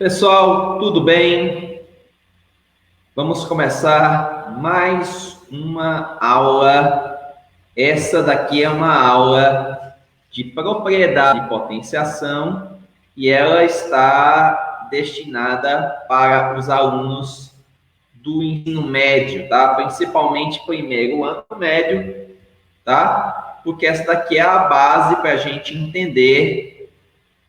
Pessoal, tudo bem? Vamos começar mais uma aula. Essa daqui é uma aula de propriedade de potenciação e ela está destinada para os alunos do ensino médio, tá? Principalmente primeiro ano médio, tá? Porque essa daqui é a base para a gente entender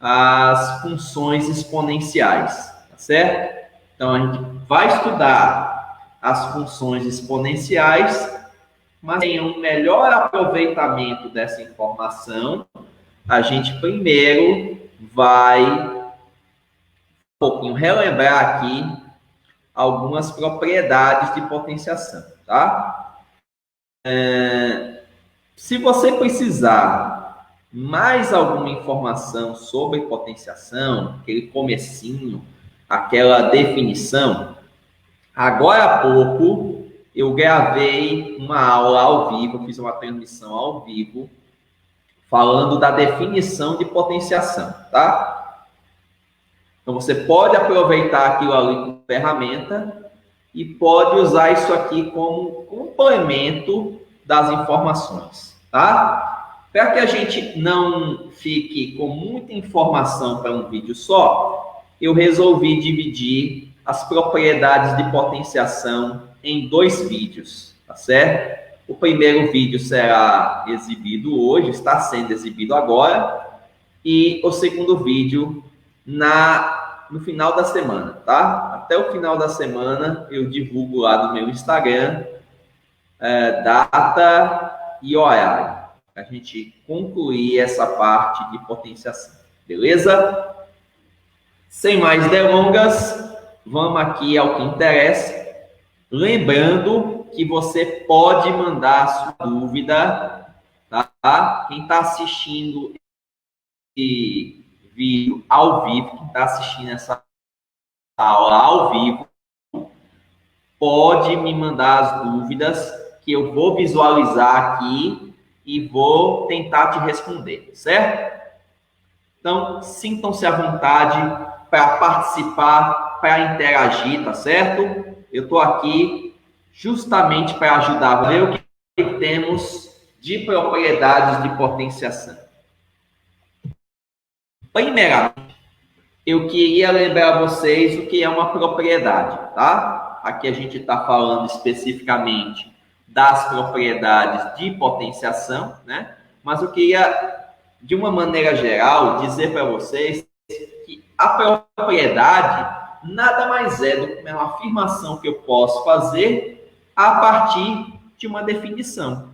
as funções exponenciais, tá certo? Então, a gente vai estudar as funções exponenciais, mas tem um melhor aproveitamento dessa informação. A gente primeiro vai um pouquinho relembrar aqui algumas propriedades de potenciação, tá? Se você precisar mais alguma informação sobre potenciação, aquele comecinho, aquela definição, agora há pouco eu gravei uma aula ao vivo, fiz uma transmissão ao vivo, falando da definição de potenciação, tá? Então você pode aproveitar aquilo ali como ferramenta e pode usar isso aqui como complemento das informações, tá? Para que a gente não fique com muita informação para um vídeo só, eu resolvi dividir as propriedades de potenciação em 2 vídeos, tá certo? O primeiro vídeo será exibido hoje, está sendo exibido agora, e o segundo vídeo no final da semana, tá? Até o final da semana eu divulgo lá no meu Instagram data e horário, para a gente concluir essa parte de potenciação, beleza? Sem mais delongas, vamos aqui ao que interessa. Lembrando que você pode mandar a sua dúvida, tá? Quem está assistindo esse vídeo ao vivo, quem está assistindo essa aula ao vivo, pode me mandar as dúvidas que eu vou visualizar aqui e vou tentar te responder, certo? Então, sintam-se à vontade para participar, para interagir, tá certo? Eu estou aqui justamente para ajudar a ver o que temos de propriedades de potenciação. Primeiramente, eu queria lembrar a vocês o que é uma propriedade, tá? Aqui a gente está falando especificamente das propriedades de potenciação, né? Mas eu queria, de uma maneira geral, dizer para vocês que a propriedade nada mais é do que uma afirmação que eu posso fazer a partir de uma definição.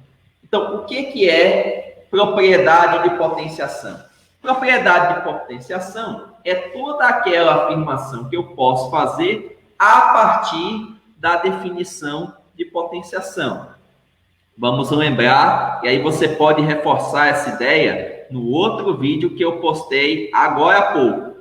Então, o que é propriedade de potenciação? Propriedade de potenciação é toda aquela afirmação que eu posso fazer a partir da definição de potenciação. Vamos lembrar, e aí você pode reforçar essa ideia no outro vídeo que eu postei agora há pouco.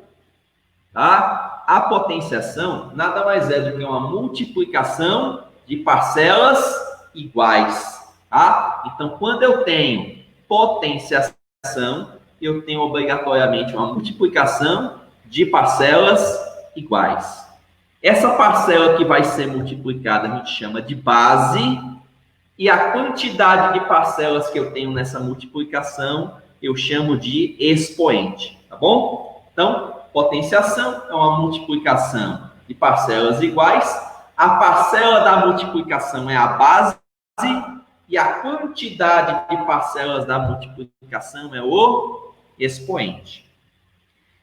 Tá? A potenciação nada mais é do que uma multiplicação de parcelas iguais. Tá? Então, quando eu tenho potenciação, eu tenho obrigatoriamente uma multiplicação de parcelas iguais. Essa parcela que vai ser multiplicada a gente chama de base, e a quantidade de parcelas que eu tenho nessa multiplicação eu chamo de expoente, tá bom? Então, potenciação é uma multiplicação de parcelas iguais, a parcela da multiplicação é a base e a quantidade de parcelas da multiplicação é o expoente.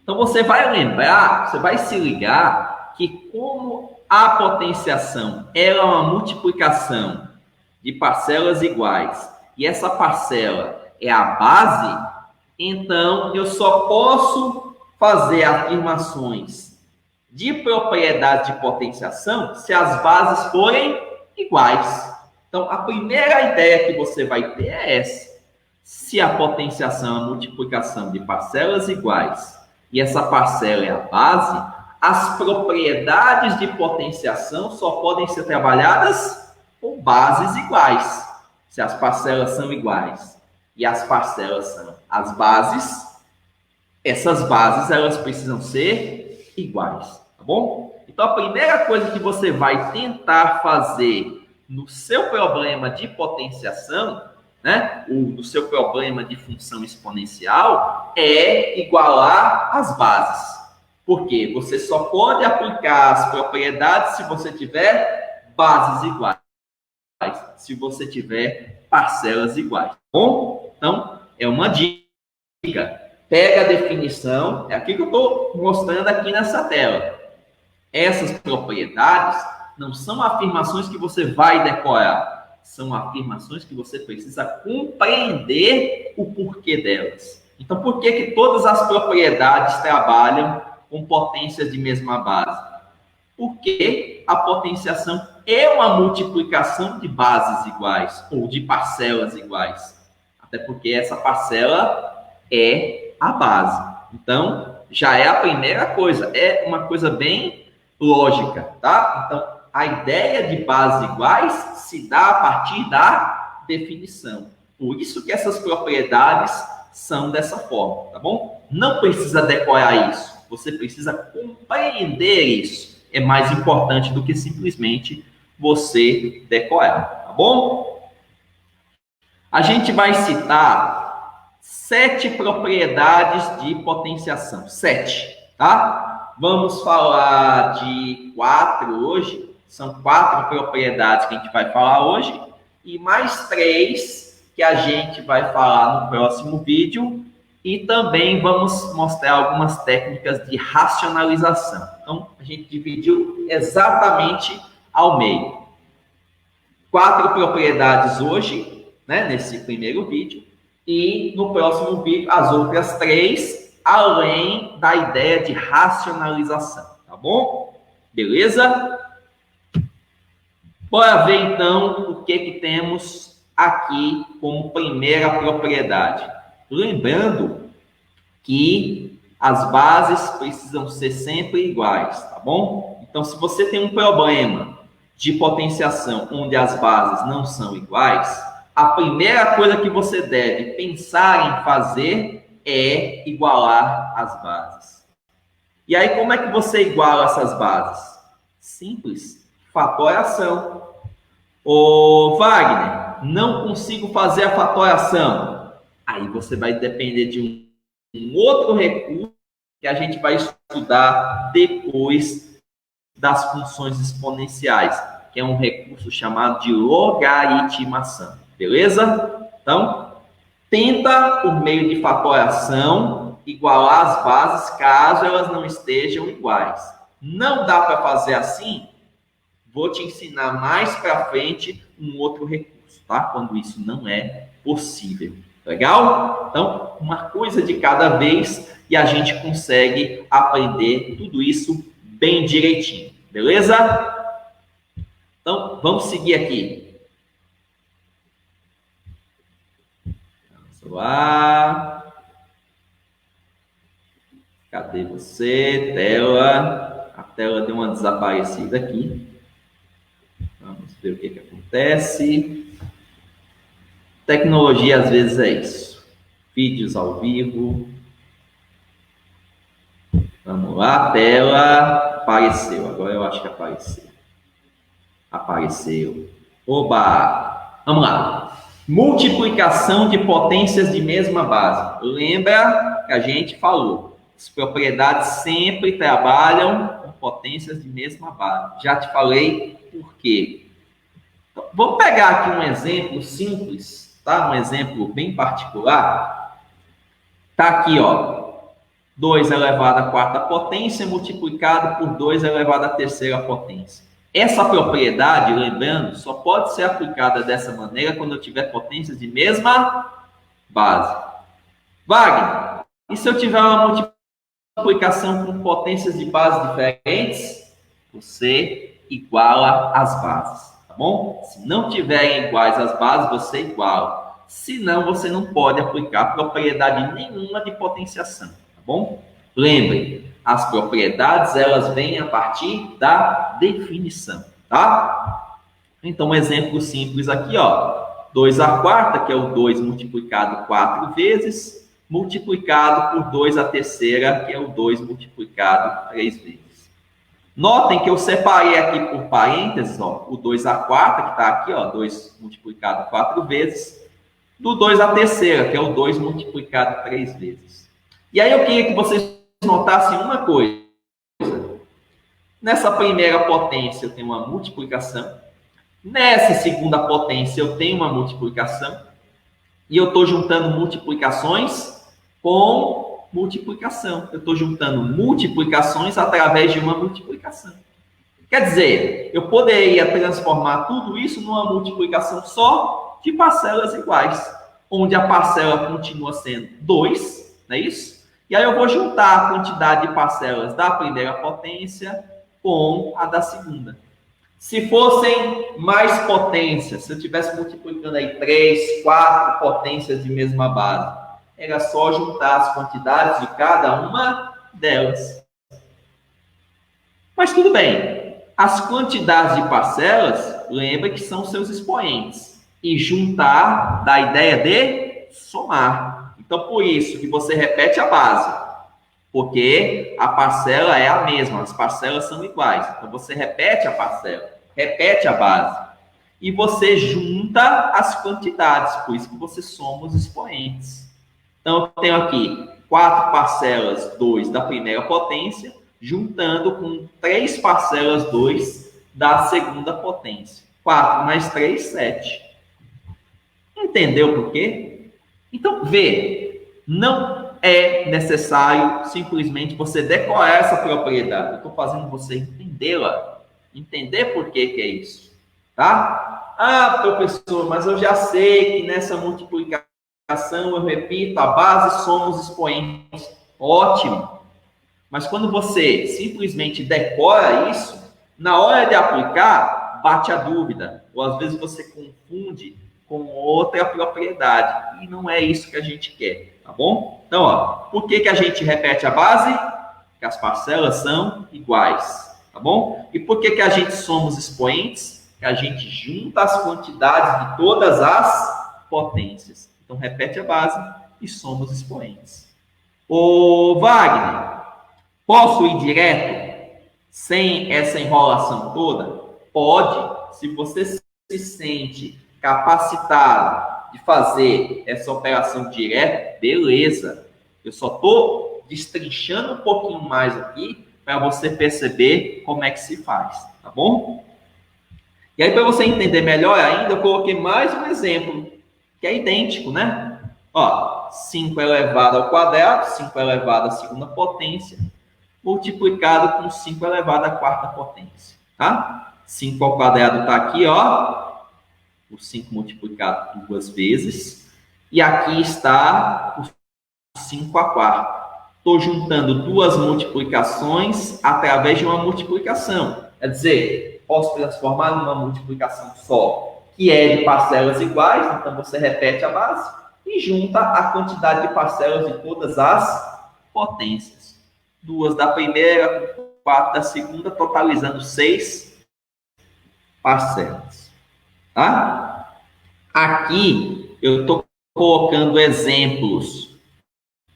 Então, você vai lembrar, você vai se ligar que como a potenciação ela é uma multiplicação de parcelas iguais e essa parcela é a base, então eu só posso fazer afirmações de propriedade de potenciação se as bases forem iguais. Então, a primeira ideia que você vai ter é essa. Se a potenciação é a multiplicação de parcelas iguais e essa parcela é a base, as propriedades de potenciação só podem ser trabalhadas com bases iguais. Se as parcelas são iguais e as parcelas são as bases, essas bases elas precisam ser iguais. bom? Então, a primeira coisa que você vai tentar fazer no seu problema de potenciação, né, ou no seu problema de função exponencial, é igualar as bases. Por quê? Você só pode aplicar as propriedades se você tiver bases iguais, se você tiver parcelas iguais. Bom, então, é uma dica. Pega a definição, é aqui que eu estou mostrando aqui nessa tela. Essas propriedades não são afirmações que você vai decorar, são afirmações que você precisa compreender o porquê delas. Então, por que todas as propriedades trabalham com potências de mesma base? Porque a potenciação é uma multiplicação de bases iguais ou de parcelas iguais. Até porque essa parcela é a base. Então, já é a primeira coisa. É uma coisa bem lógica, tá? Então, a ideia de bases iguais se dá a partir da definição. Por isso que essas propriedades são dessa forma, tá bom? Não precisa decorar isso. Você precisa compreender isso. É mais importante do que simplesmente você decorar, tá bom? A gente vai citar 7 propriedades de potenciação. 7, tá? Vamos falar de 4 hoje. São 4 propriedades que a gente vai falar hoje. E mais 3 que a gente vai falar no próximo vídeo. E também vamos mostrar algumas técnicas de racionalização. Então, a gente dividiu exatamente ao meio. 4 propriedades hoje, né, nesse primeiro vídeo. E no próximo vídeo, as outras 3, além da ideia de racionalização. Tá bom? Beleza? Bora ver, então, o que temos aqui como primeira propriedade. Lembrando que as bases precisam ser sempre iguais, tá bom? Então, se você tem um problema de potenciação onde as bases não são iguais, a primeira coisa que você deve pensar em fazer é igualar as bases. E aí, como é que você iguala essas bases? Simples, fatoração. Ô, Wagner, não consigo fazer a fatoração. Aí você vai depender de um outro recurso que a gente vai estudar depois das funções exponenciais, que é um recurso chamado de logaritmação, beleza? Então, tenta, por meio de fatoração, igualar as bases caso elas não estejam iguais. Não dá para fazer assim? Vou te ensinar mais para frente um outro recurso, tá? Quando isso não é possível. Legal? Então, uma coisa de cada vez e a gente consegue aprender tudo isso bem direitinho. Beleza? Então, vamos seguir aqui. Vamos lá. Cadê você? Tela. A tela deu uma desaparecida aqui. Vamos ver o que acontece. Tecnologia, às vezes, é isso. Vídeos ao vivo. Vamos lá, tela. Apareceu. Agora eu acho que apareceu. Apareceu. Oba! Vamos lá. Multiplicação de potências de mesma base. Lembra que a gente falou. As propriedades sempre trabalham com potências de mesma base. Já te falei por quê. Então, vamos pegar aqui um exemplo simples. Tá? Um exemplo bem particular. Tá aqui, ó. 2 elevado à quarta potência multiplicado por 2 elevado à terceira potência. Essa propriedade, lembrando, só pode ser aplicada dessa maneira quando eu tiver potências de mesma base. Wagner, e se eu tiver uma multiplicação com potências de base diferentes? Você iguala as bases. Bom? Se não tiverem iguais as bases, você iguala. Senão, você não pode aplicar propriedade nenhuma de potenciação, tá bom? Lembre, as propriedades, elas vêm a partir da definição, tá? Então, um exemplo simples aqui, ó. 2 à quarta, que é o 2 multiplicado 4 vezes, multiplicado por 2 à terceira, que é o 2 multiplicado 3 vezes. Notem que eu separei aqui por parênteses, ó, o 2 à quarta, que está aqui, ó, 2 multiplicado 4 vezes, do 2 à terceira, que é o 2 multiplicado 3 vezes. E aí eu queria que vocês notassem uma coisa. Nessa primeira potência eu tenho uma multiplicação, nessa segunda potência eu tenho uma multiplicação, e eu estou juntando multiplicações com multiplicação. Eu estou juntando multiplicações através de uma multiplicação. Quer dizer, eu poderia transformar tudo isso numa multiplicação só de parcelas iguais, onde a parcela continua sendo 2, não é isso? E aí eu vou juntar a quantidade de parcelas da primeira potência com a da segunda. Se fossem mais potências, se eu estivesse multiplicando aí 3, 4 potências de mesma base, era só juntar as quantidades de cada uma delas. Mas tudo bem. As quantidades de parcelas, lembra que são seus expoentes. E juntar dá a ideia de somar. Então, por isso que você repete a base. Porque a parcela é a mesma, as parcelas são iguais. Então, você repete a parcela, repete a base. E você junta as quantidades, por isso que você soma os expoentes. Então, eu tenho aqui 4 parcelas 2 da primeira potência, juntando com 3 parcelas 2 da segunda potência. 4 mais 3, 7. Entendeu por quê? Então, vê, não é necessário simplesmente você decorar essa propriedade. Eu estou fazendo você entendê-la. Entender por que é isso. Tá? Ah, professor, mas eu já sei que nessa multiplicação eu repito a base, soma os expoentes. Ótimo. Mas quando você simplesmente decora isso, na hora de aplicar, bate a dúvida. Ou às vezes você confunde com outra propriedade. E não é isso que a gente quer, tá bom? Então, ó, por que a gente repete a base? Porque as parcelas são iguais, tá bom? E por que a gente soma os expoentes? Que a gente junta as quantidades de todas as potências. Então, repete a base e soma os expoentes. Ô, Wagner, posso ir direto sem essa enrolação toda? Pode, se você se sente capacitado de fazer essa operação direto, beleza. Eu só estou destrinchando um pouquinho mais aqui para você perceber como é que se faz, tá bom? E aí, para você entender melhor ainda, eu coloquei mais um exemplo, que é idêntico, né? Ó, 5 elevado ao quadrado, 5 elevado à segunda potência, multiplicado com 5 elevado à quarta potência, tá? 5 ao quadrado está aqui, ó, o 5 multiplicado 2 vezes, e aqui está o 5 à quarta. Estou juntando duas multiplicações através de uma multiplicação. Quer dizer, posso transformar numa multiplicação só, que é de parcelas iguais, então você repete a base e junta a quantidade de parcelas de todas as potências. 2 da primeira, 4 da segunda, totalizando 6 parcelas. Tá? Aqui eu estou colocando exemplos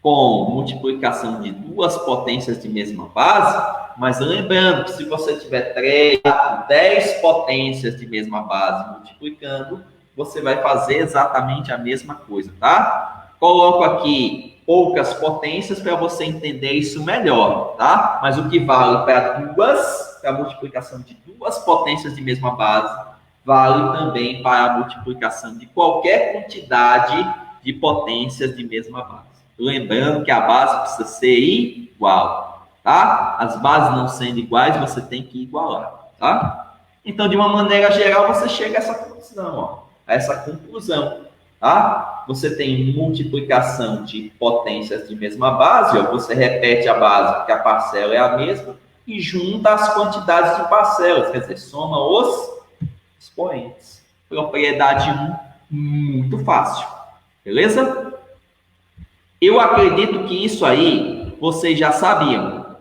com multiplicação de duas potências de mesma base, mas lembrando que se você tiver 3, 10 potências de mesma base multiplicando, você vai fazer exatamente a mesma coisa, tá? Coloco aqui poucas potências para você entender isso melhor, tá? Mas o que vale para a multiplicação de duas potências de mesma base, vale também para a multiplicação de qualquer quantidade de potências de mesma base. Lembrando que a base precisa ser igual, tá? As bases não sendo iguais, você tem que igualar, tá? Então, de uma maneira geral, você chega a essa conclusão, ó, a essa conclusão, tá? Você tem multiplicação de potências de mesma base, ó, você repete a base, porque a parcela é a mesma, e junta as quantidades de parcelas, quer dizer, soma os expoentes. Propriedade 1, muito fácil, beleza? Eu acredito que isso aí vocês já sabiam.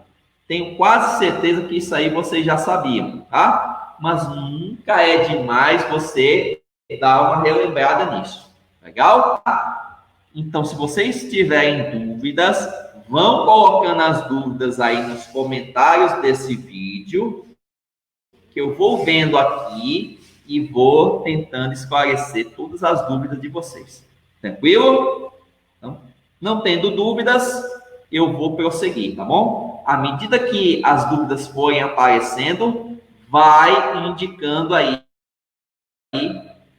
Tenho quase certeza que isso aí vocês já sabiam, tá? Mas nunca é demais você dar uma relembrada nisso. Legal? Então, se vocês tiverem dúvidas, vão colocando as dúvidas aí nos comentários desse vídeo, que eu vou vendo aqui e vou tentando esclarecer todas as dúvidas de vocês. Tranquilo? Então, não tendo dúvidas, eu vou prosseguir, tá bom? À medida que as dúvidas forem aparecendo, vai indicando aí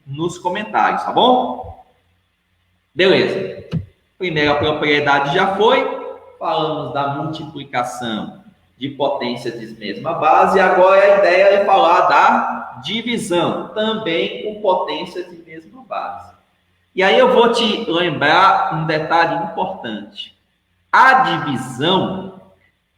nos comentários, tá bom? Beleza. Primeira propriedade já foi. Falamos da multiplicação de potências de mesma base. Agora a ideia é falar da divisão, também com potências de mesma base. E aí eu vou te lembrar um detalhe importante. A divisão,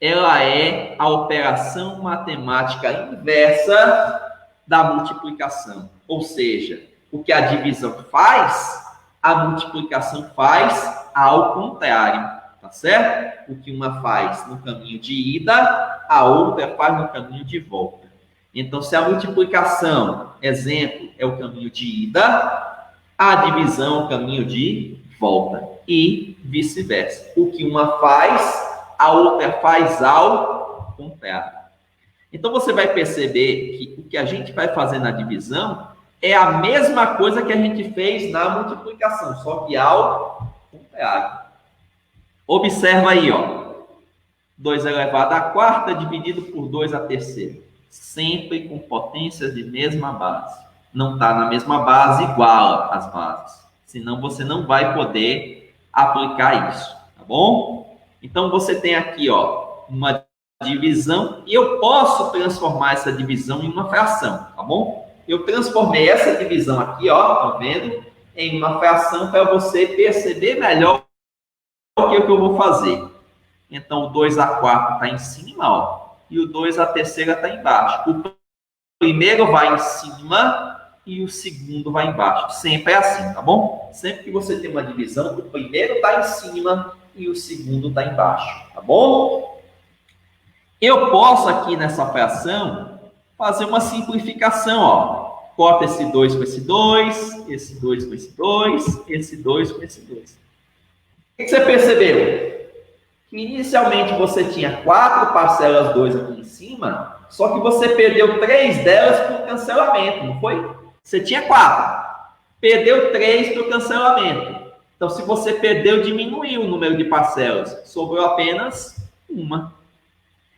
ela é a operação matemática inversa da multiplicação. Ou seja, o que a divisão faz, a multiplicação faz ao contrário. Tá certo? O que uma faz no caminho de ida, a outra faz no caminho de volta. Então, se a multiplicação, exemplo, é o caminho de ida, a divisão é o caminho de volta. E vice-versa. O que uma faz, a outra faz ao contrário. Então, você vai perceber que o que a gente vai fazer na divisão é a mesma coisa que a gente fez na multiplicação, só que ao contrário. Observa aí, ó. 2 elevado à quarta dividido por 2 à terceira. Sempre com potências de mesma base. Não está na mesma base, iguala as bases. Senão você não vai poder aplicar isso, tá bom? Então você tem aqui, ó, uma divisão e eu posso transformar essa divisão em uma fração, tá bom? Eu transformei essa divisão aqui, ó, tá vendo? Em uma fração para você perceber melhor o que eu vou fazer. Então, o 2 à quarta está em cima, ó, e o 2 à terceira está embaixo. O primeiro vai em cima e o segundo vai embaixo. Sempre é assim, tá bom? Sempre que você tem uma divisão, o primeiro está em cima e o segundo está embaixo, tá bom? Eu posso aqui nessa fração fazer uma simplificação, ó. Corta esse 2 com esse 2, esse 2 com esse 2, esse 2 com esse 2. O que você percebeu? Que inicialmente você tinha 4 parcelas 2 aqui em cima, só que você perdeu 3 delas por cancelamento, não foi? Você tinha 4, perdeu 3 por cancelamento. Então, se você perdeu, diminuiu o número de parcelas, sobrou apenas uma.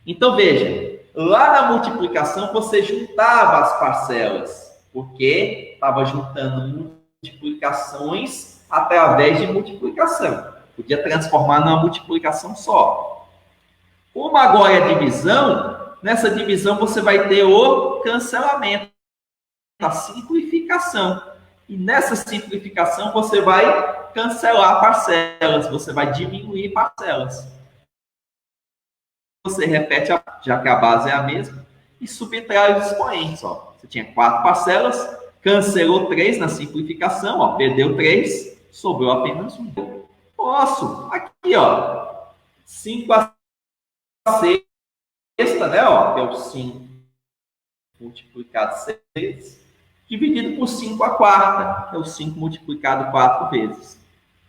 Então, veja, lá na multiplicação você juntava as parcelas, porque estava juntando multiplicações através de multiplicação. Podia transformar numa multiplicação só. Como agora é divisão, nessa divisão você vai ter o cancelamento, a simplificação. E nessa simplificação você vai cancelar parcelas, você vai diminuir parcelas. Você repete, já que a base é a mesma, e subtrai os expoentes. Ó. Você tinha 4 parcelas, cancelou 3 na simplificação, ó, perdeu 3, sobrou apenas 1. Posso, aqui, ó, 5 à sexta, né, ó, que é o 5 multiplicado 6, dividido por 5 à quarta, que é o 5 multiplicado 4 vezes.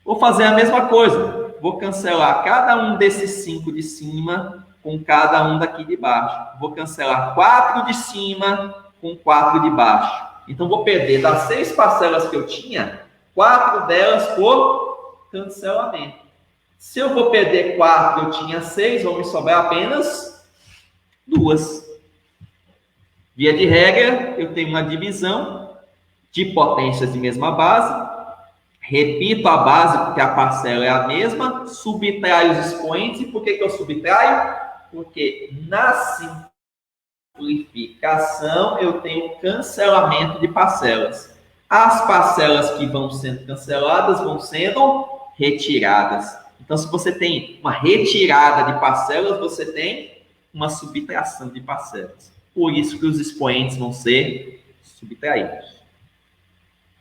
Vou fazer a mesma coisa, vou cancelar cada um desses 5 de cima com cada um daqui de baixo. Vou cancelar 4 de cima com 4 de baixo. Então, vou perder das 6 parcelas que eu tinha, 4 delas por cancelamento. Se eu vou perder 4, eu tinha 6, vão me sobrar apenas 2. Via de regra, eu tenho uma divisão de potências de mesma base. Repito a base porque a parcela é a mesma. Subtraio os expoentes. E por que eu subtraio? Porque na simplificação eu tenho cancelamento de parcelas. As parcelas que vão sendo canceladas vão sendo retiradas. Então, se você tem uma retirada de parcelas, você tem uma subtração de parcelas. Por isso que os expoentes vão ser subtraídos.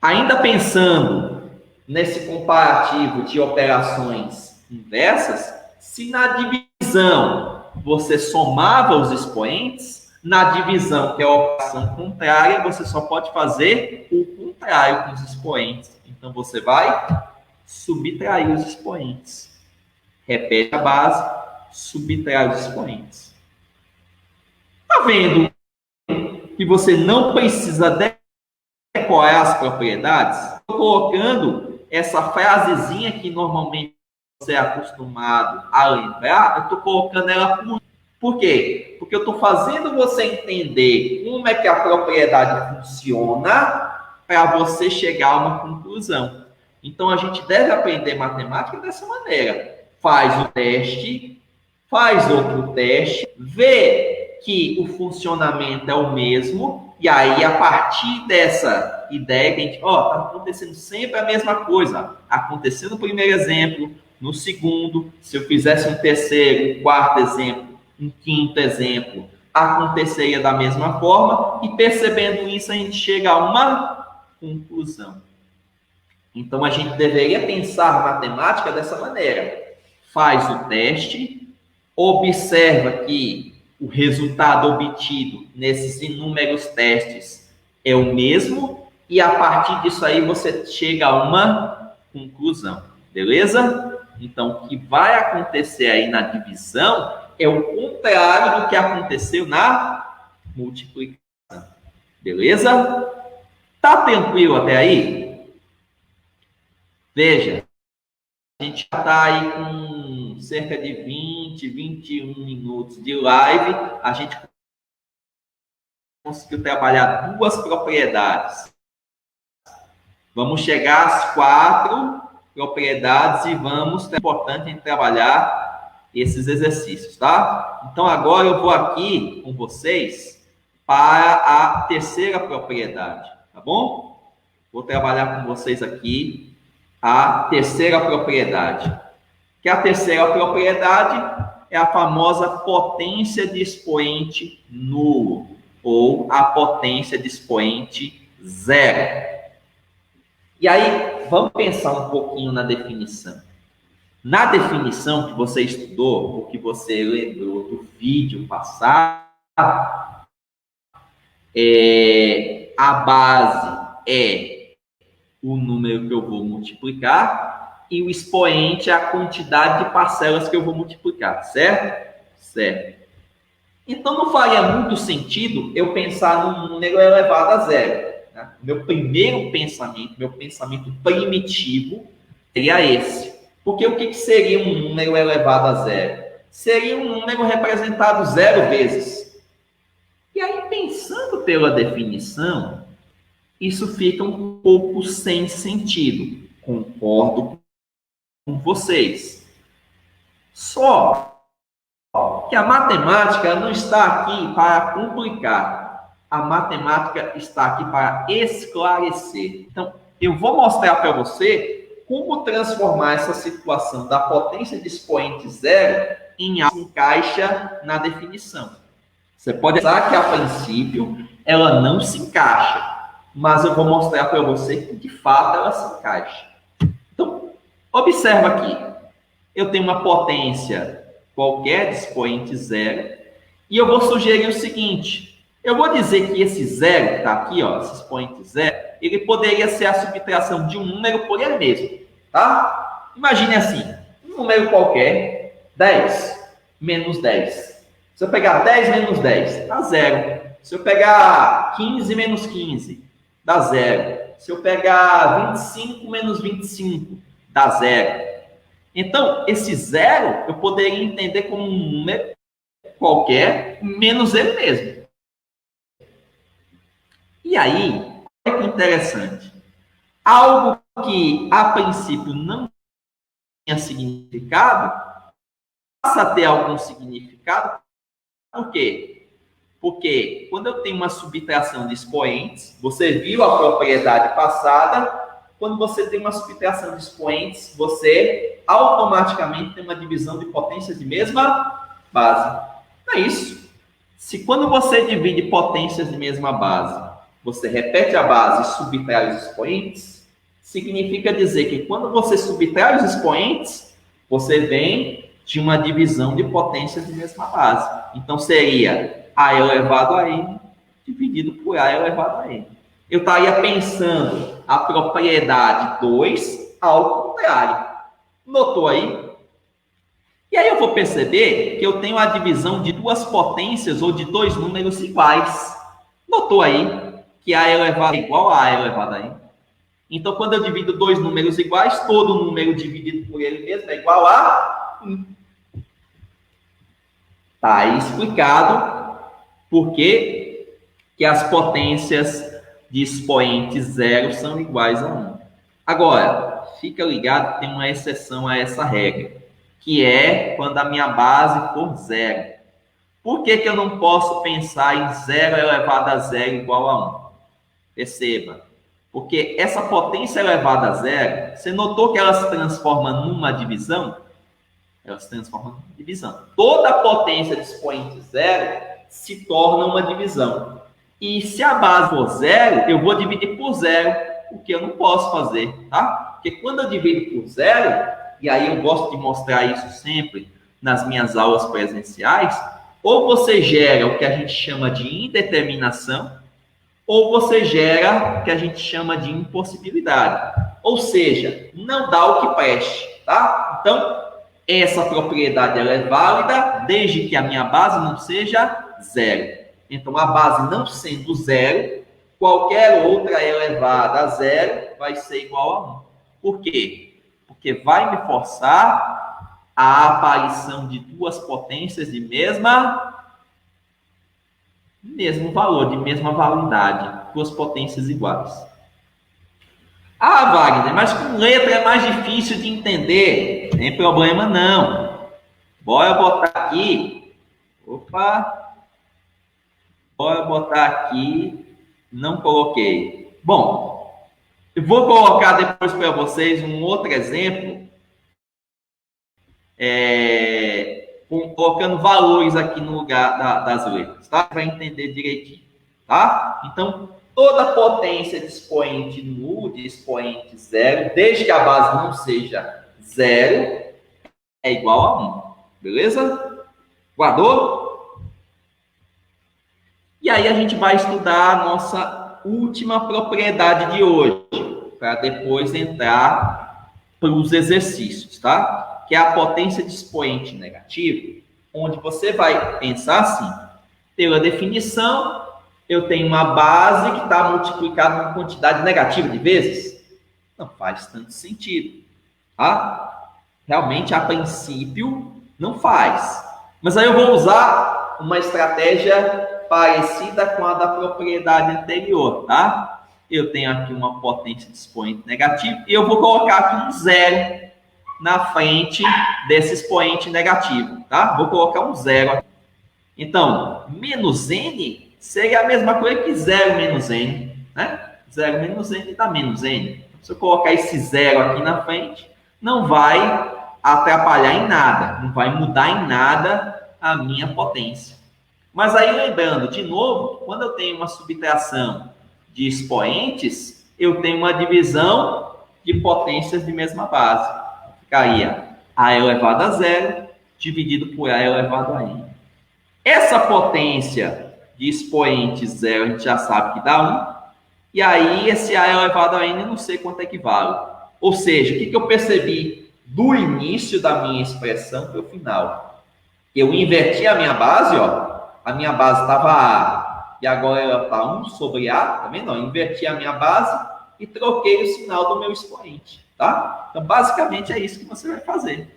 Ainda pensando nesse comparativo de operações inversas, se na divisão você somava os expoentes, na divisão, que é a operação contrária, você só pode fazer o contrário com os expoentes. Então, você vai subtrair os expoentes. Repete a base, subtrai os expoentes. Tá vendo que você não precisa decorar as propriedades? Estou colocando essa frasezinha que normalmente você é acostumado a lembrar, eu estou colocando ela por quê? Porque eu estou fazendo você entender como é que a propriedade funciona para você chegar a uma conclusão. Então, a gente deve aprender matemática dessa maneira. Faz o teste, faz outro teste, vê que o funcionamento é o mesmo, e aí, a partir dessa ideia, que a gente, está acontecendo sempre a mesma coisa. Aconteceu no primeiro exemplo, no segundo, se eu fizesse um terceiro, um quarto exemplo, um quinto exemplo, aconteceria da mesma forma, e percebendo isso, a gente chega a uma conclusão. Então, a gente deveria pensar a matemática dessa maneira. Faz o teste, observa que o resultado obtido nesses inúmeros testes é o mesmo, e a partir disso aí você chega a uma conclusão, beleza? Então, o que vai acontecer aí na divisão é o contrário do que aconteceu na multiplicação, beleza? Tá tranquilo até aí? Veja, a gente já está aí com cerca de 20, 21 minutos de live. A gente conseguiu trabalhar 2 propriedades. Vamos chegar às 4 propriedades e vamos, é importante a gente trabalhar esses exercícios, tá? Então, agora eu vou aqui com vocês para a terceira propriedade, tá bom? Vou trabalhar com vocês aqui a terceira propriedade. Que a terceira propriedade é a famosa potência de expoente nulo, ou a potência de expoente zero. E aí, vamos pensar um pouquinho na definição. Na definição que você estudou, ou que você lembrou do vídeo passado, a base é o número que eu vou multiplicar e o expoente é a quantidade de parcelas que eu vou multiplicar, certo? Certo. Então, não faria muito sentido eu pensar num número elevado a zero. Né? Meu primeiro pensamento, meu pensamento primitivo, seria esse. Porque o que seria um número elevado a zero? Seria um número representado 0 vezes. E aí, pensando pela definição, isso fica um pouco sem sentido. Concordo com vocês. Só que a matemática não está aqui para complicar. A matemática está aqui para esclarecer. Então, eu vou mostrar para você como transformar essa situação da potência de expoente zero em algo que encaixa na definição. Você pode pensar que, a princípio, ela não se encaixa. Mas eu vou mostrar para você que, de fato, ela se encaixa. Então, observa aqui. Eu tenho uma potência qualquer de expoente zero. E eu vou sugerir o seguinte. Eu vou dizer que esse zero, que está aqui, ó, esse expoente zero, ele poderia ser a subtração de um número por ele mesmo. Tá? Imagine assim. Um número qualquer, 10 menos 10. Se eu pegar 10 menos 10, dá zero. Se eu pegar 15 menos 15, dá zero. Se eu pegar 25 menos 25, dá zero. Então, esse zero eu poderia entender como um número qualquer menos ele mesmo. E aí, olha que interessante. Algo que, a princípio, não tinha significado, passa a ter algum significado. Por quê? Porque quando eu tenho uma subtração de expoentes, você viu a propriedade passada, quando você tem uma subtração de expoentes, você automaticamente tem uma divisão de potências de mesma base. Não é isso. Se quando você divide potências de mesma base, você repete a base e subtrai os expoentes, significa dizer que quando você subtrai os expoentes, você vem de uma divisão de potências de mesma base. Então, seria A elevado a N dividido por A elevado a N. Eu estaria pensando a propriedade 2 ao contrário. Notou aí? E aí eu vou perceber que eu tenho a divisão de duas potências ou de dois números iguais. Notou aí que A elevado é igual a A elevado a N? Então, quando eu divido dois números iguais, todo número dividido por ele mesmo é igual a 1. Está aí explicado por que as potências de expoente zero são iguais a 1. Agora, fica ligado que tem uma exceção a essa regra, que é quando a minha base for zero. Por que eu não posso pensar em 0 elevado a zero igual a 1? Perceba, porque essa potência elevada a zero, você notou que ela se transforma numa divisão? Ela se transforma numa divisão. Toda potência de expoente zero se torna uma divisão. E se a base for zero, eu vou dividir por zero, o que eu não posso fazer, tá? Porque quando eu divido por zero, e aí eu gosto de mostrar isso sempre nas minhas aulas presenciais, ou você gera o que a gente chama de indeterminação, ou você gera o que a gente chama de impossibilidade. Ou seja, não dá o que preste, tá? Então, essa propriedade ela é válida desde que a minha base não seja zero. Então, a base não sendo zero, qualquer outra elevada a zero vai ser igual a 1. Por quê? Porque vai me forçar a aparição de duas potências de mesmo valor, de mesma validade, duas potências iguais. Ah, Wagner, mas com letra é mais difícil de entender. Não tem problema não. Bora botar aqui. Opa. Bora botar aqui. Não coloquei. Bom, eu vou colocar depois para vocês um outro exemplo. Colocando valores aqui no lugar das letras, tá? Para entender direitinho, tá? Então, toda potência de expoente nulo, de expoente zero, desde que a base não seja zero, é igual a 1, beleza? Guardou? E aí a gente vai estudar a nossa última propriedade de hoje, para depois entrar para os exercícios, tá? Que é a potência de expoente negativo, onde você vai pensar assim, pela definição, eu tenho uma base que está multiplicada com quantidade negativa de vezes. Não faz tanto sentido, tá? Realmente, a princípio, não faz. Mas aí eu vou usar uma estratégia parecida com a da propriedade anterior, tá? Eu tenho aqui uma potência de expoente negativo e eu vou colocar aqui um zero na frente desse expoente negativo, tá? Vou colocar um zero aqui. Então, menos n seria a mesma coisa que zero menos n, né? Zero menos n dá menos n. Se eu colocar esse zero aqui na frente, não vai atrapalhar em nada, não vai mudar em nada a minha potência. Mas aí, lembrando, de novo, quando eu tenho uma subtração de expoentes, eu tenho uma divisão de potências de mesma base. Ficaria A elevado a zero dividido por A elevado a n. Essa potência de expoente zero a gente já sabe que dá 1. E aí esse A elevado a n eu não sei quanto é que vale. Ou seja, o que eu percebi do início da minha expressão para o final? Eu inverti a minha base, ó. A minha base estava A e agora ela está 1 sobre A, tá vendo? Eu inverti a minha base e troquei o sinal do meu expoente. Tá? Então, basicamente, é isso que você vai fazer.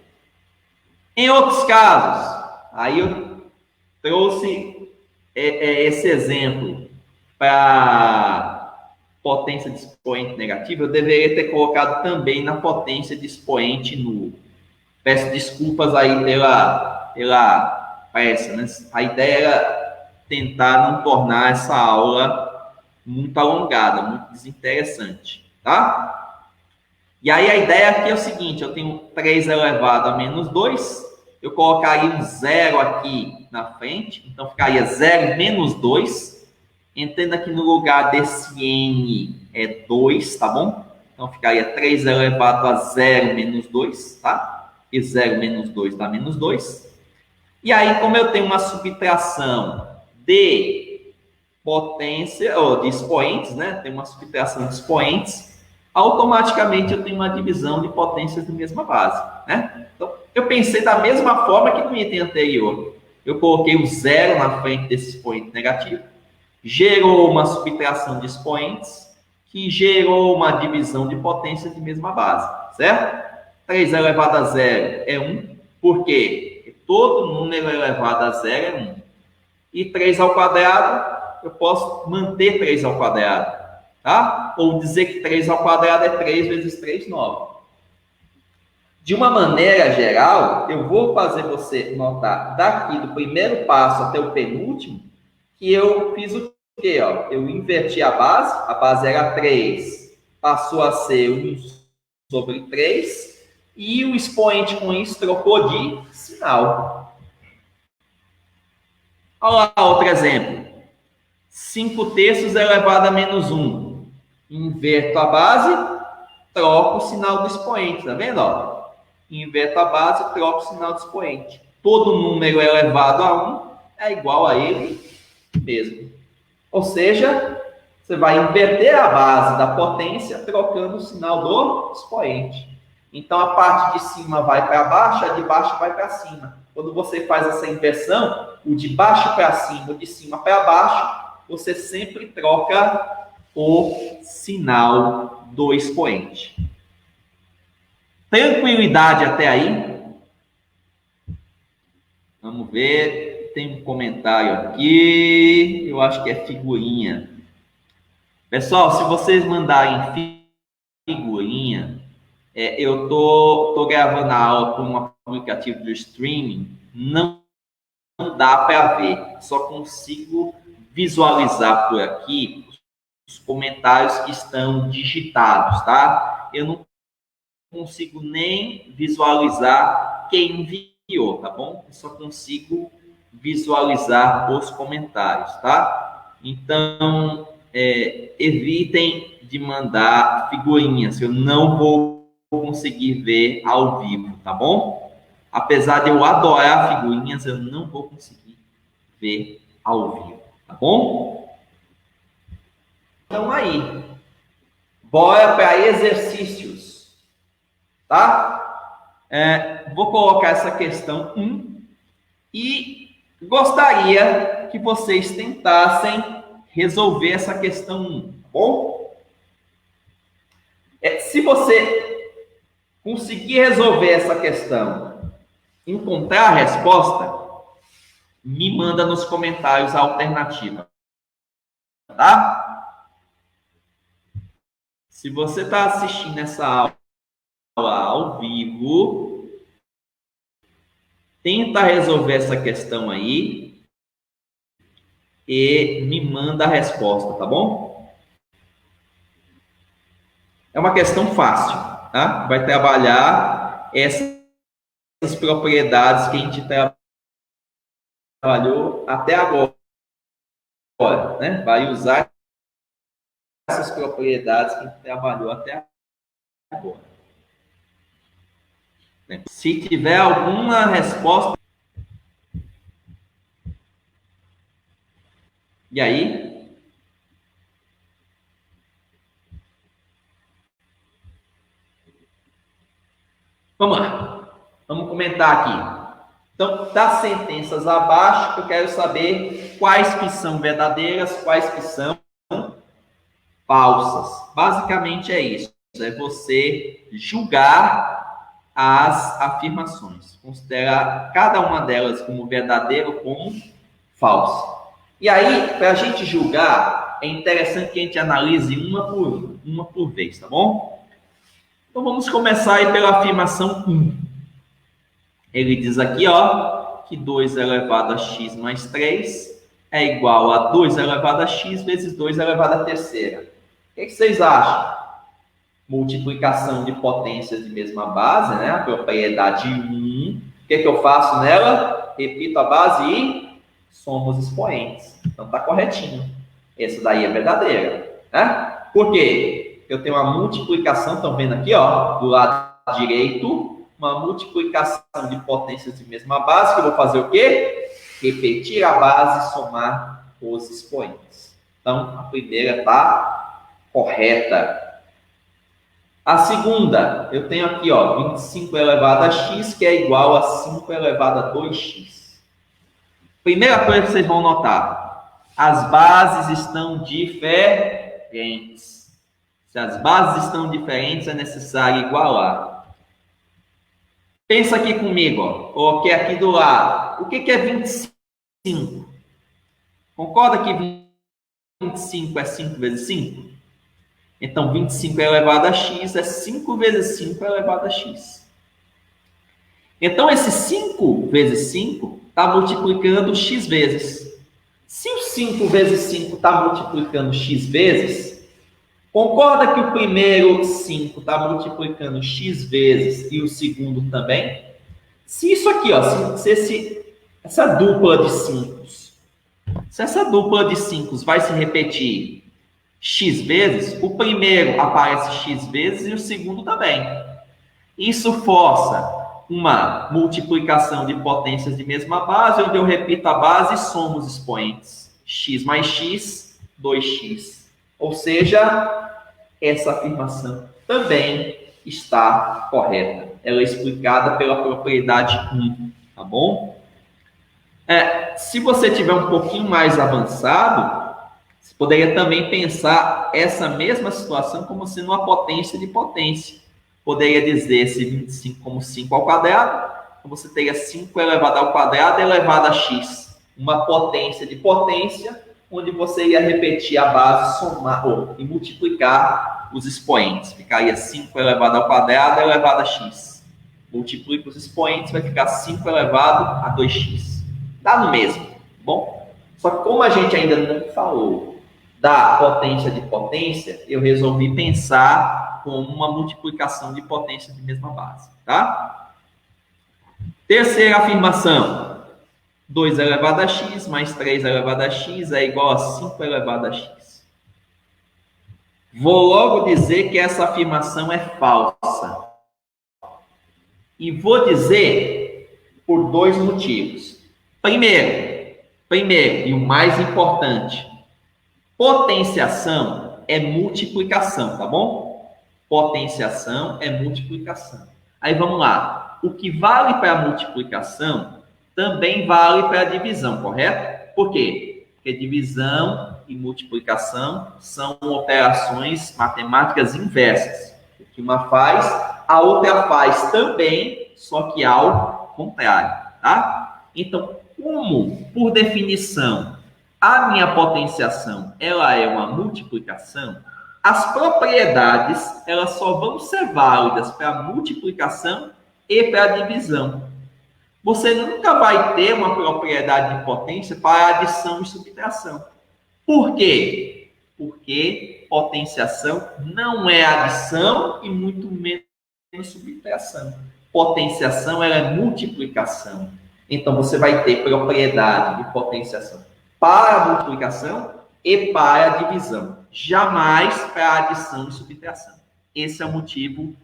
Em outros casos, aí eu trouxe esse exemplo para potência de expoente negativo, eu deveria ter colocado também na potência de expoente nulo. Peço desculpas aí pela pressa, né? A ideia era tentar não tornar essa aula muito alongada, muito desinteressante, tá? E aí a ideia aqui é o seguinte, eu tenho 3 elevado a menos 2, eu colocaria um zero aqui na frente, então ficaria 0 menos 2, entenda que no lugar desse n é 2, tá bom? Então ficaria 3 elevado a 0 menos 2, tá? E 0 menos 2 dá menos 2. E aí, como eu tenho uma subtração de potência, ou de expoentes, né? Tem uma subtração de expoentes, automaticamente eu tenho uma divisão de potências de mesma base, né? Então, eu pensei da mesma forma que no item anterior. Eu coloquei o zero na frente desse expoente negativo, gerou uma subtração de expoentes, que gerou uma divisão de potências de mesma base, certo? 3 elevado a zero é 1, por quê? Porque todo número elevado a zero é 1. E 3 ao quadrado, eu posso manter 3 ao quadrado, tá? Ou dizer que 3 ao quadrado é 3 vezes 3, 9. De uma maneira geral, eu vou fazer você notar daqui do primeiro passo até o penúltimo, que eu fiz o quê? Ó? Eu inverti a base era 3, passou a ser 1 sobre 3, e o expoente com isso trocou de sinal. Olha lá outro exemplo. 5 terços elevado a menos 1. Inverto a base, troco o sinal do expoente, tá vendo? Ó? Inverto a base, troco o sinal do expoente. Todo número elevado a 1 é igual a ele mesmo. Ou seja, você vai inverter a base da potência trocando o sinal do expoente. Então, a parte de cima vai para baixo, a de baixo vai para cima. Quando você faz essa inversão, o de baixo para cima, o de cima para baixo, você sempre troca o sinal do expoente. Tranquilidade até aí? Vamos ver. Tem um comentário aqui. Eu acho que é figurinha. Pessoal, se vocês mandarem figurinha, eu tô gravando a aula por um aplicativo de streaming. Não dá para ver. Só consigo visualizar por aqui os comentários que estão digitados, tá? Eu não consigo nem visualizar quem enviou, tá bom? Eu só consigo visualizar os comentários, tá? Então, evitem de mandar figurinhas, eu não vou conseguir ver ao vivo, tá bom? Apesar de eu adorar figurinhas, eu não vou conseguir ver ao vivo, tá bom? Então aí, bora para exercícios, tá? Vou colocar essa questão 1 e gostaria que vocês tentassem resolver essa questão 1, tá bom? Se você conseguir resolver essa questão, encontrar a resposta, me manda nos comentários a alternativa, tá? Se você está assistindo essa aula ao vivo, tenta resolver essa questão aí e me manda a resposta, tá bom? É uma questão fácil, tá? Vai trabalhar essas propriedades que a gente trabalhou até agora, né? Vai usar essas propriedades que a gente trabalhou até agora. Se tiver alguma resposta, e aí? Vamos lá. Vamos comentar aqui. Então, das sentenças abaixo, eu quero saber quais que são verdadeiras, quais que são falsas. Basicamente é isso. É você julgar as afirmações. Considerar cada uma delas como verdadeira ou como falsa. E aí, para a gente julgar, é interessante que a gente analise uma por vez, tá bom? Então, vamos começar aí pela afirmação 1. Ele diz aqui, ó, que 2 elevado a x mais 3 é igual a 2 elevado a x vezes 2 elevado à terceira. O que vocês acham? Multiplicação de potências de mesma base, né? A propriedade 1. O que eu faço nela? Repito a base e somo os expoentes. Então tá corretinho. Essa daí é verdadeira, né? Por quê? Eu tenho uma multiplicação, estão vendo aqui, ó, do lado direito, uma multiplicação de potências de mesma base, que eu vou fazer o quê? Repetir a base e somar os expoentes. Então, a primeira está correta. A segunda, eu tenho aqui, ó, 25 elevado a x, que é igual a 5 elevado a 2x. Primeira coisa que vocês vão notar, as bases estão diferentes. Se as bases estão diferentes, é necessário igualar. Pensa aqui comigo, ó. Coloquei aqui do lado. O que é 25? Concorda que 25 é 5 vezes 5? Então, 25 elevado a x é 5 vezes 5 elevado a x. Então, esse 5 vezes 5 está multiplicando x vezes. Se o 5 vezes 5 está multiplicando x vezes, concorda que o primeiro 5 está multiplicando x vezes e o segundo também? Se isso aqui, ó, essa dupla de 5, se essa dupla de 5 vai se repetir x vezes, o primeiro aparece x vezes e o segundo também. Isso força uma multiplicação de potências de mesma base, onde eu repito a base e somo os expoentes. X mais x, 2x. Ou seja, essa afirmação também está correta. Ela é explicada pela propriedade 1, tá bom? Se você tiver um pouquinho mais avançado, você poderia também pensar essa mesma situação como sendo uma potência de potência. Poderia dizer esse 25 como 5 ao quadrado, então você teria 5 elevado ao quadrado elevado a x. Uma potência de potência, onde você ia repetir a base, somar e multiplicar os expoentes. Ficaria 5 elevado ao quadrado elevado a x. Multiplica os expoentes, vai ficar 5 elevado a 2x. Dá no mesmo, bom? Só que como a gente ainda não falou da potência de potência, eu resolvi pensar como uma multiplicação de potência de mesma base, tá? Terceira afirmação. 2 elevado a x mais 3 elevado a x é igual a 5 elevado a x. Vou logo dizer que essa afirmação é falsa. E vou dizer por dois motivos. Primeiro, e o mais importante, potenciação é multiplicação, tá bom? Potenciação é multiplicação. Aí vamos lá. O que vale para a multiplicação também vale para a divisão, correto? Por quê? Porque divisão e multiplicação são operações matemáticas inversas. O que uma faz, a outra faz também, só que ao contrário, tá? Então, como, por definição, a minha potenciação ela é uma multiplicação, as propriedades elas só vão ser válidas para a multiplicação e para a divisão. Você nunca vai ter uma propriedade de potência para adição e subtração. Por quê? Porque potenciação não é adição e muito menos subtração. Potenciação ela é multiplicação. Então você vai ter propriedade de potenciação para a multiplicação e para a divisão. Jamais para a adição e subtração. Esse é o motivo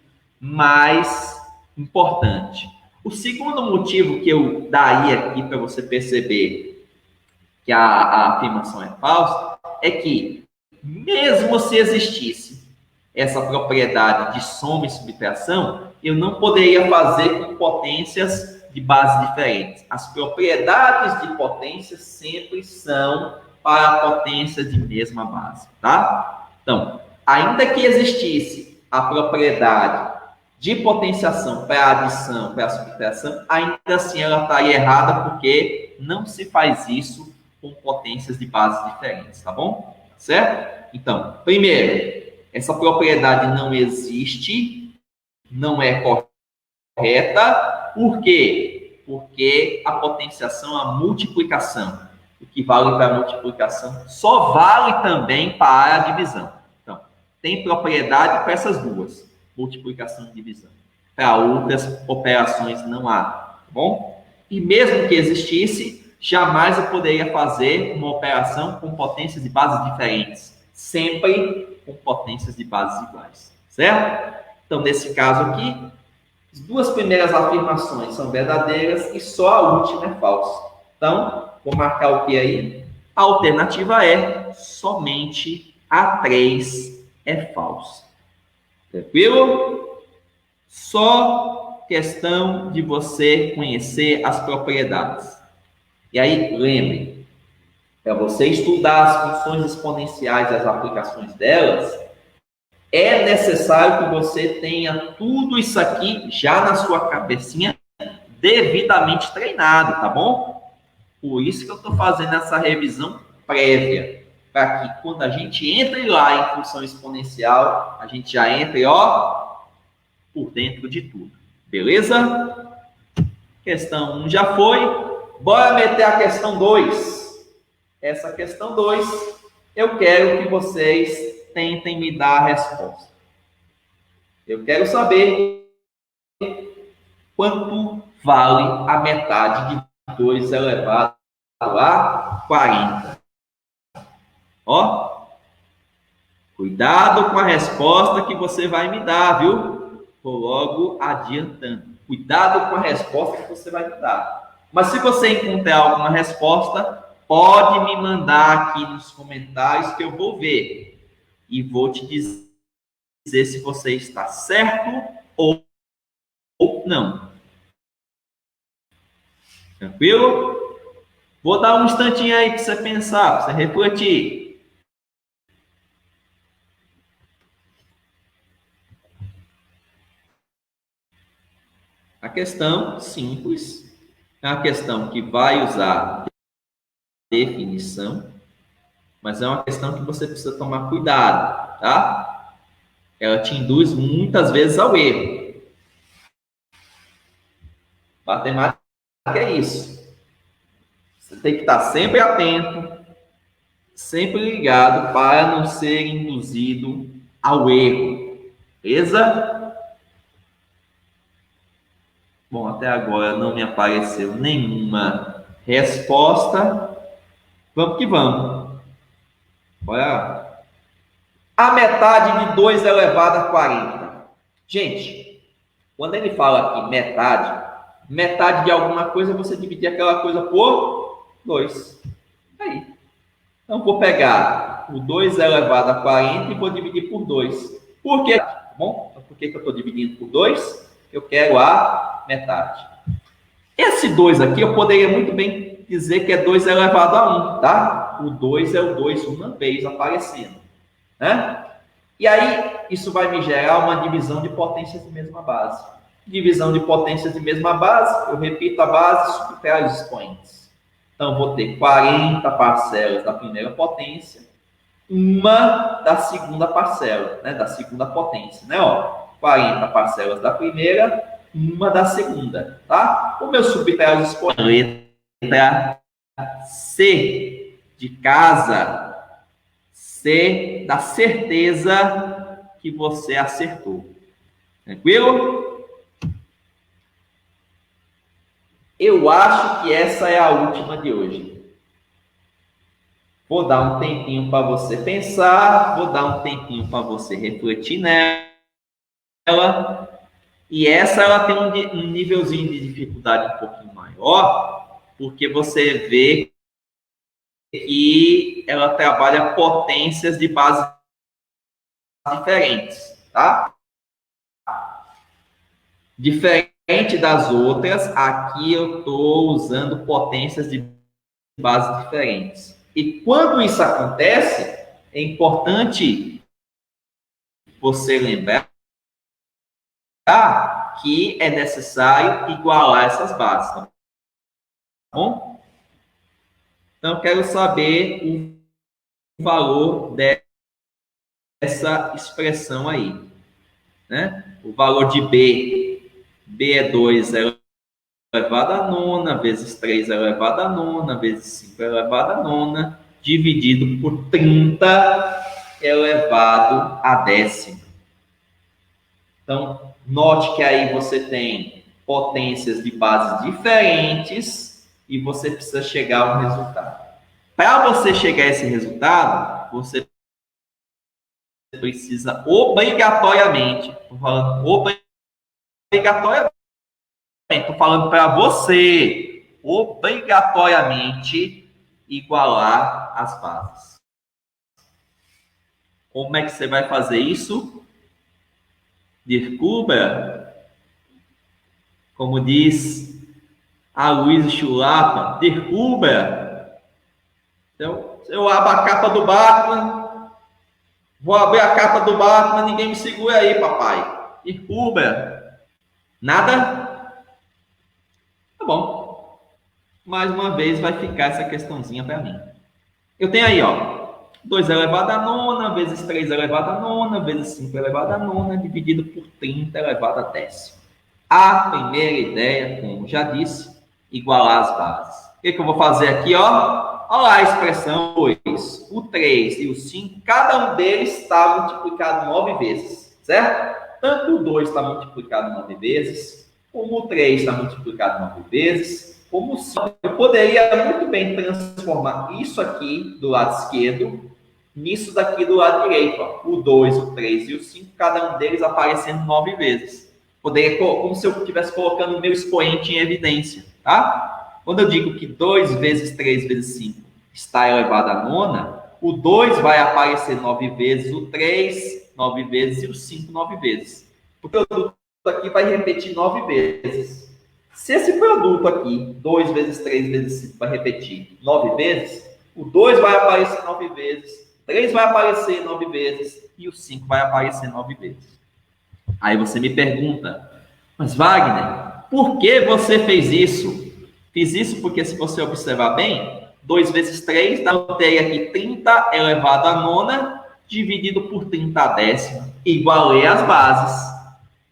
mais importante. O segundo motivo que eu daria aqui para você perceber que a afirmação é falsa é que, mesmo se existisse essa propriedade de soma e subtração, eu não poderia fazer com potências de base diferentes. As propriedades de potência sempre são para a potência de mesma base, tá? Então, ainda que existisse a propriedade de potenciação para a adição, para a subtração, ainda assim ela estaria errada, porque não se faz isso com potências de bases diferentes, tá bom? Certo? Então, primeiro, essa propriedade não existe, não é correta. Por quê? Porque a potenciação é a multiplicação. O que vale para a multiplicação só vale também para a divisão. Então, tem propriedade para essas duas, multiplicação e divisão. Para outras operações não há, tá bom? E mesmo que existisse, jamais eu poderia fazer uma operação com potências de bases diferentes, sempre com potências de bases iguais, certo? Então, nesse caso aqui, as duas primeiras afirmações são verdadeiras e só a última é falsa. Então, vou marcar o que aí? A alternativa é somente a 3 é falsa. Tranquilo? Só questão de você conhecer as propriedades. E aí, lembre, para você estudar as funções exponenciais e as aplicações delas, é necessário que você tenha tudo isso aqui já na sua cabecinha devidamente treinado, tá bom? Por isso que eu estou fazendo essa revisão prévia, para que quando a gente entre lá em função exponencial, a gente já entre, ó, por dentro de tudo. Beleza? Questão 1 já foi. Bora meter a questão 2. Essa questão 2, eu quero que vocês tentem me dar a resposta. Eu quero saber quanto vale a metade de 2 elevado a 40. Ó, cuidado com a resposta que você vai me dar, viu? Vou logo adiantando. Cuidado com a resposta que você vai me dar. Mas se você encontrar alguma resposta, pode me mandar aqui nos comentários que eu vou ver. E vou te dizer se você está certo ou não. Tranquilo? Vou dar um instantinho aí para você pensar, para você refletir. A questão simples é uma questão que vai usar definição, mas é uma questão que você precisa tomar cuidado, tá? Ela te induz muitas vezes ao erro. Matemática é isso. Você tem que estar sempre atento, sempre ligado para não ser induzido ao erro. Beleza? Bom, até agora não me apareceu nenhuma resposta. Vamos que vamos. Olha, a metade de 2 elevado a 40. Gente, quando ele fala aqui metade de alguma coisa, você dividir aquela coisa por 2. Aí. Então, vou pegar o 2 elevado a 40 e vou dividir por 2. Por quê? Tá bom? Então, por que eu estou dividindo por 2? Eu quero a metade. Esse 2 aqui, eu poderia muito bem dizer que é 2 elevado a 1, tá? O 2 é o 2 uma vez aparecendo, né? E aí, isso vai me gerar uma divisão de potências de mesma base. Divisão de potências de mesma base, eu repito a base, subtrai os expoentes. Então, vou ter 40 parcelas da primeira potência, uma da segunda parcela, né? Da segunda potência, né? Ó, 40 parcelas da primeira, uma da segunda, tá? O meu subtrai os expoentes, letra C de casa, C da certeza que você acertou. Tranquilo? Eu acho que essa é a última de hoje. Vou dar um tempinho para você pensar, vou dar um tempinho para você refletir nela. E essa ela tem um nívelzinho de dificuldade um pouquinho maior, porque você vê que ela trabalha potências de base diferentes, tá? Diferente das outras, aqui eu estou usando potências de base diferentes. E quando isso acontece, é importante você lembrar que é necessário igualar essas bases, tá bom? Então, eu quero saber o valor dessa expressão aí, né? O valor de B. B é 2 elevado a nona, vezes 3 elevado a nona, vezes 5 elevado a nona, dividido por 30 elevado a décima. Então, note que aí você tem potências de bases diferentes e você precisa chegar a um resultado. Para você chegar a esse resultado, você precisa obrigatoriamente, estou falando obrigatoriamente, estou falando para você, obrigatoriamente igualar as bases. Como é que você vai fazer isso? Descubra, como diz a Luísa Chulapa, descubra. Então, se eu abro a capa do Batman, vou abrir a capa do Batman, ninguém me segura aí, papai. Descubra. Nada? Tá bom. Mais uma vez vai ficar essa questãozinha para mim. Eu tenho aí, ó, 2 elevado a nona, vezes 3 elevado a nona, vezes 5 elevado a nona, dividido por 30 elevado a décimo. A primeira ideia, como já disse, igualar as bases. O que eu vou fazer aqui, ó? Olha lá a expressão 2. O 3 e o 5, cada um deles está multiplicado 9 vezes, certo? Tanto o 2 está multiplicado 9 vezes, como o 3 está multiplicado 9 vezes, como o 5. Eu poderia muito bem transformar isso aqui do lado esquerdo nisso daqui do lado direito. Ó. O 2, o 3 e o 5, cada um deles aparecendo 9 vezes. Poderia, como se eu estivesse colocando o meu expoente em evidência, tá? Quando eu digo que 2 vezes 3 vezes 5 está elevado à nona, o 2 vai aparecer 9 vezes, o 3 9 vezes e o 5 9 vezes. O produto aqui vai repetir 9 vezes. Se esse produto aqui, 2 vezes 3 vezes 5, vai repetir 9 vezes, o 2 vai aparecer 9 vezes, 3 vai aparecer 9 vezes e o 5 vai aparecer 9 vezes. Aí você me pergunta, mas Wagner, por que você fez isso? Fiz isso porque, se você observar bem, 2 vezes 3, dá aqui 30 elevado à nona, dividido por 30 a décima. Igualei as bases.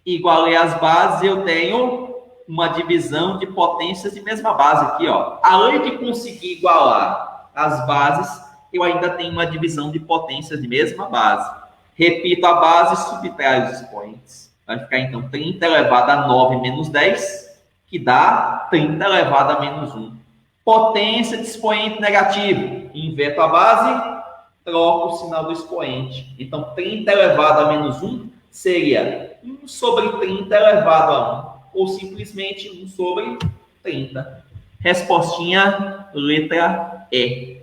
Igualei as bases, eu tenho uma divisão de potências de mesma base aqui, ó. Além de conseguir igualar as bases, eu ainda tenho uma divisão de potências de mesma base. Repito a base e subtrai os expoentes. Vai ficar, então, 30 elevado a 9 menos 10, que dá 30 elevado a menos 1. Potência de expoente negativo. Inverto a base, troco o sinal do expoente. Então, 30 elevado a menos 1 seria 1 sobre 30 elevado a 1. Ou simplesmente 1 sobre 30. Respostinha, letra E.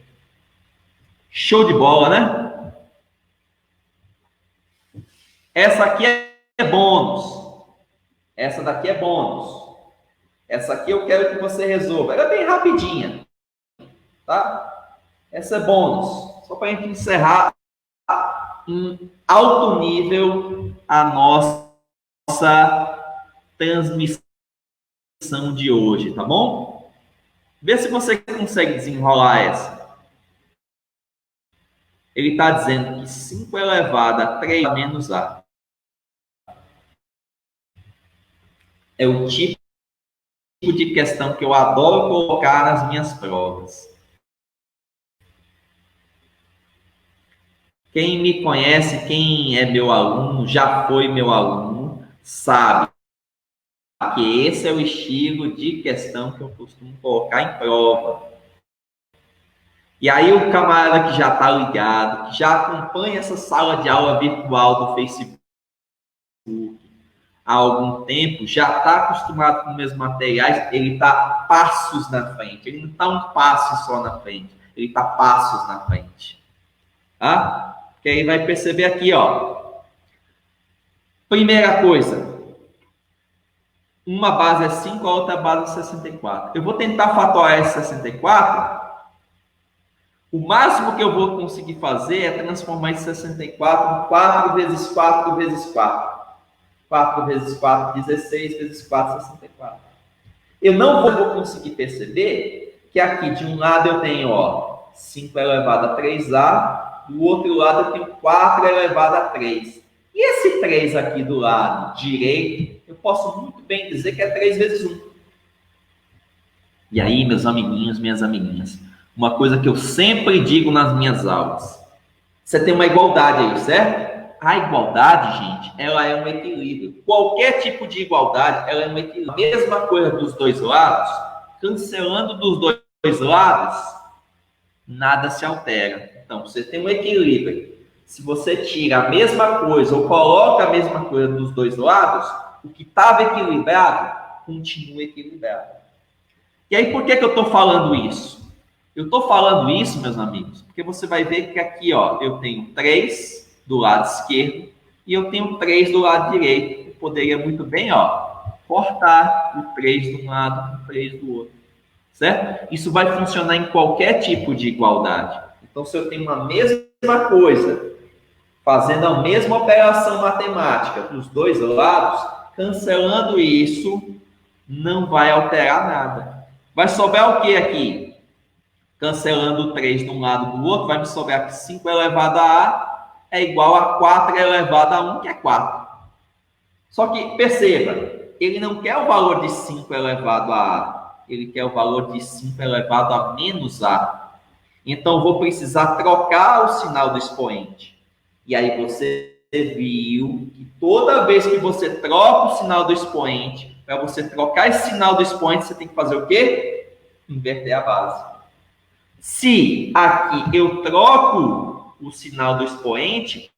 Show de bola, né? Essa aqui é bônus. Essa daqui é bônus. Essa aqui eu quero que você resolva. Ela é bem rapidinha. Tá? Essa é bônus. Só para a gente encerrar em alto nível a nossa transmissão de hoje, tá bom? Vê se você consegue desenrolar essa. Ele está dizendo que 5 elevado a 3 menos A é o tipo de questão que eu adoro colocar nas minhas provas. Quem me conhece, quem é meu aluno, já foi meu aluno, sabe que esse é o estilo de questão que eu costumo colocar em prova. E aí o camarada que já está ligado, que já acompanha essa sala de aula virtual do Facebook há algum tempo, já está acostumado com os meus materiais, ele está passos na frente. Ele não está um passo só na frente, ele está passos na frente. Tá? Que aí vai perceber aqui, ó. Primeira coisa, uma base é 5, a outra base é 64. Eu vou tentar fatorar esse 64. O máximo que eu vou conseguir fazer é transformar esse 64 em 4 vezes 4 vezes 4. 4 vezes 4, 16 vezes 4, 64. Eu não vou conseguir perceber que aqui de um lado eu tenho, ó, 5 elevado a 3A, do outro lado eu tenho 4 elevado a 3. E esse 3 aqui do lado direito, eu posso muito bem dizer que é 3 vezes 1. E aí, meus amiguinhos, minhas amiguinhas, uma coisa que eu sempre digo nas minhas aulas. Você tem uma igualdade aí, certo? A igualdade, gente, ela é um equilíbrio. Qualquer tipo de igualdade, ela é um equilíbrio. A mesma coisa dos dois lados, cancelando dos dois lados, nada se altera. Então, você tem um equilíbrio. Se você tira a mesma coisa ou coloca a mesma coisa dos dois lados, o que estava equilibrado, continua equilibrado. E aí, por que eu estou falando isso? Eu estou falando isso, meus amigos, porque você vai ver que aqui, ó, eu tenho 3 do lado esquerdo e eu tenho 3 do lado direito. poderia muito bem, ó, cortar o 3 de um lado, o 3 do outro, certo? Isso vai funcionar em qualquer tipo de igualdade. Então, se eu tenho uma mesma coisa, fazendo a mesma operação matemática dos dois lados, cancelando isso, não vai alterar nada. Vai sobrar o que aqui? Cancelando o 3 de um lado do outro, vai me sobrar que 5 elevado a A é igual a 4 elevado a 1, que é 4. Só que, perceba, ele não quer o valor de 5 elevado a A, ele quer o valor de 5 elevado a menos A. Então, vou precisar trocar o sinal do expoente. E aí você viu que toda vez que você troca o sinal do expoente, para você trocar esse sinal do expoente, você tem que fazer o quê? Inverter a base. Se aqui eu troco o sinal do expoente,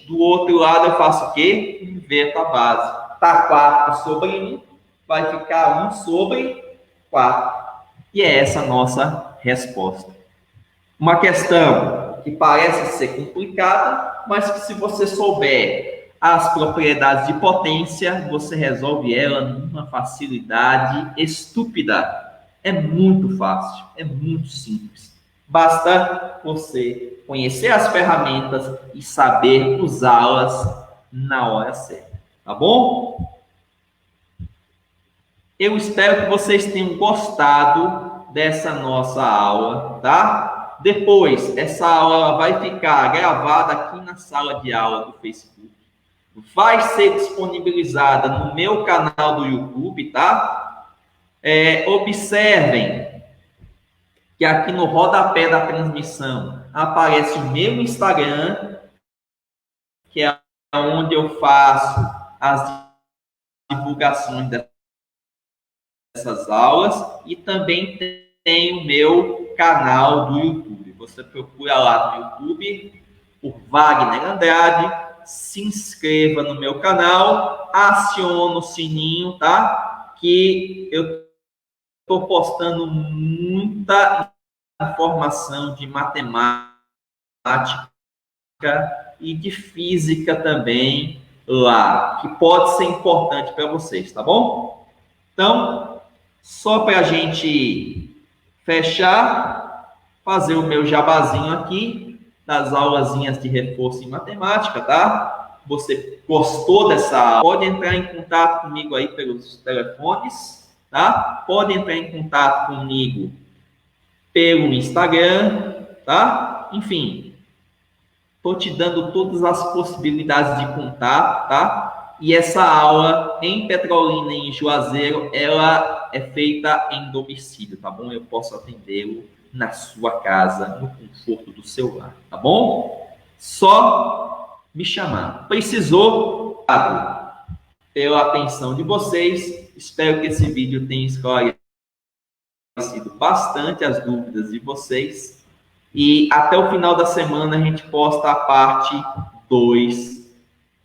do outro lado eu faço o quê? Inverto a base. Tá 4 sobre 1, vai ficar 1 sobre 4. E é essa a nossa resposta. Uma questão que parece ser complicada, mas que se você souber as propriedades de potência, você resolve ela numa facilidade estúpida. É muito fácil, é muito simples. Basta você conhecer as ferramentas e saber usá-las na hora certa, tá bom? Eu espero que vocês tenham gostado dessa nossa aula, tá? Depois, essa aula vai ficar gravada aqui na sala de aula do Facebook. Vai ser disponibilizada no meu canal do YouTube, tá? Observem que aqui no rodapé da transmissão aparece o meu Instagram, que é onde eu faço as divulgações dessas aulas, e também tem o meu canal do YouTube. Você procura lá no YouTube por Wagner Andrade, se inscreva no meu canal, aciona o sininho, tá? Que eu estou postando muita informação de matemática e de física também lá, que pode ser importante para vocês, tá bom? Então, só para a gente fechar, fazer o meu jabazinho aqui das aulazinhas de reforço em matemática, tá? Você gostou dessa aula? Pode entrar em contato comigo aí pelos telefones, tá? Pode entrar em contato comigo pelo Instagram, tá? Enfim, estou te dando todas as possibilidades de contato, tá? E essa aula em Petrolina e em Juazeiro, ela é feita em domicílio, tá bom? Eu posso atendê-lo na sua casa, no conforto do seu lar, tá bom? Só me chamar. Precisou? Pela atenção de vocês. Espero que esse vídeo tenha esclarecido bastante as dúvidas de vocês. E até o final da semana a gente posta a parte 2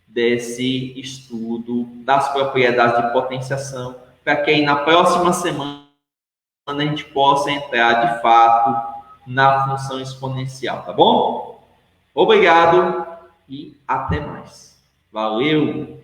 desse estudo das propriedades de potenciação, para que aí na próxima semana a gente possa entrar de fato na função exponencial, tá bom? Obrigado e até mais. Valeu!